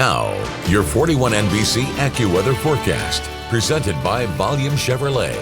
Now, your 41 NBC AccuWeather forecast, presented by Volume Chevrolet.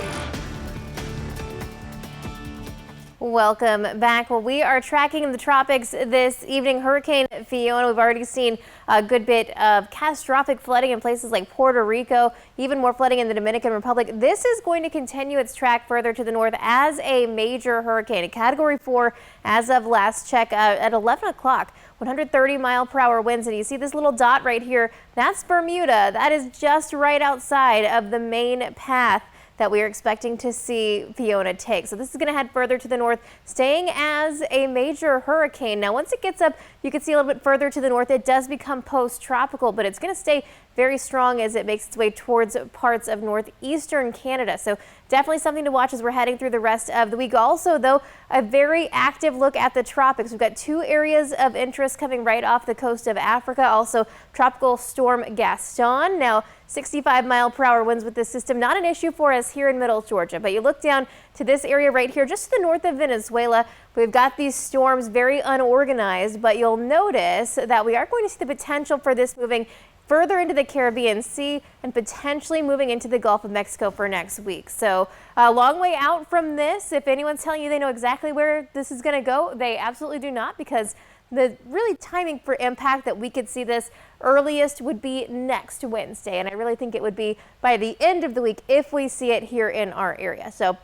Welcome back. Well, we are tracking the tropics this evening. Hurricane Fiona, we've already seen a good bit of catastrophic flooding in places like Puerto Rico, even more flooding in the Dominican Republic. This is going to continue its track further to the north as a major hurricane, a Category 4 as of last check at 11 o'clock. 130-mile-per-hour winds, and you see this little dot right here. That's Bermuda. That is just right outside of the main path that we are expecting to see Fiona take. So this is going to head further to the north, staying as a major hurricane. Now, once it gets up, you can see a little bit further to the north, it does become post-tropical, but it's going to stay very strong as it makes its way towards parts of northeastern Canada. So definitely something to watch as we're heading through the rest of the week. Also, though, a very active look at the tropics. We've got two areas of interest coming right off the coast of Africa. Also, Tropical Storm Gaston. Now, 65-mile-per-hour winds with this system. Not an issue for us here in middle Georgia, but you look down to this area right here, just to the north of Venezuela. We've got these storms very unorganized, but you'll notice that we are going to see the potential for this moving further into the Caribbean Sea and potentially moving into the Gulf of Mexico for next week. So a long way out from this. If anyone's telling you they know exactly where this is going to go, they absolutely do not, because the really timing for impact that we could see this earliest would be next Wednesday. And I really think it would be by the end of the week if we see it here in our area. So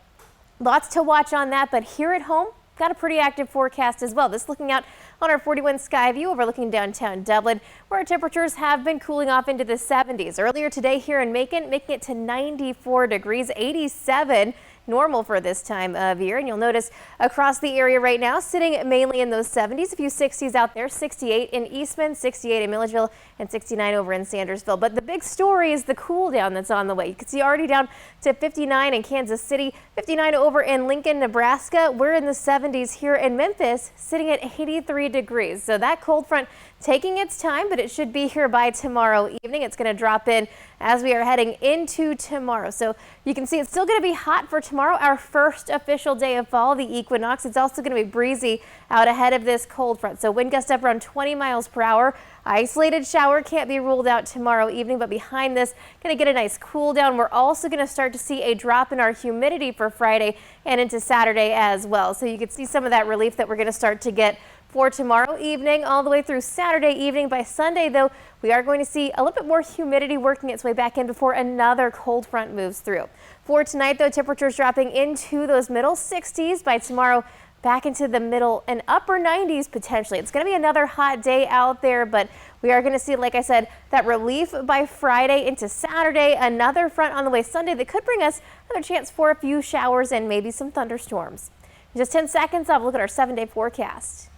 lots to watch on that. But here at home, got a pretty active forecast as well. This looking out on our 41 sky view overlooking downtown Dublin, where our temperatures have been cooling off into the 70s. Earlier today here in Macon, making it to 94 degrees, 87 normal for this time of year. And you'll notice across the area right now, sitting mainly in those 70s, a few 60s out there, 68 in Eastman, 68 in Milledgeville, and 69 over in Sandersville. But the big story is the cool down that's on the way. You can see already down to 59 in Kansas City, 59 over in Lincoln, Nebraska. We're in the 70s here in Memphis, sitting at 83 degrees. So that cold front taking its time, but it should be here by tomorrow evening. It's going to drop in as we are heading into tomorrow. So you can see it's still going to be hot for tomorrow, our first official day of fall, the equinox. It's also going to be breezy out ahead of this cold front. So wind gust up around 20 miles per hour. Isolated shower can't be ruled out tomorrow evening, but behind this, going to get a nice cool down. We're also going to start to see a drop in our humidity for Friday and into Saturday as well. So you can see some of that relief that we're going to start to get for tomorrow evening all the way through Saturday evening. By Sunday, though, we are going to see a little bit more humidity working its way back in before another cold front moves through. For tonight, though, temperatures dropping into those middle 60s. By tomorrow, back into the middle and upper 90s potentially. It's going to be another hot day out there, but we are going to see, like I said, that relief by Friday into Saturday. Another front on the way Sunday that could bring us another chance for a few showers and maybe some thunderstorms. In just 10 seconds, I'll look at our 7-day forecast.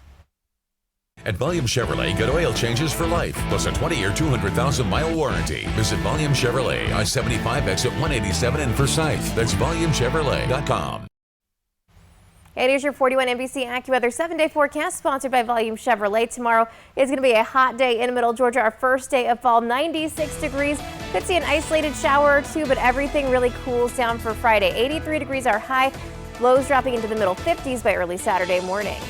At Volume Chevrolet, get oil changes for life, plus a 20-year, 200,000-mile warranty. Visit Volume Chevrolet, I-75 exit 187 in Forsyth. That's VolumeChevrolet.com. It is your 41 NBC AccuWeather 7-day forecast, sponsored by Volume Chevrolet. Tomorrow is going to be a hot day in middle Georgia, our first day of fall, 96 degrees. Could see an isolated shower or two, but everything really cools down for Friday. 83 degrees our high, lows dropping into the middle 50s by early Saturday morning.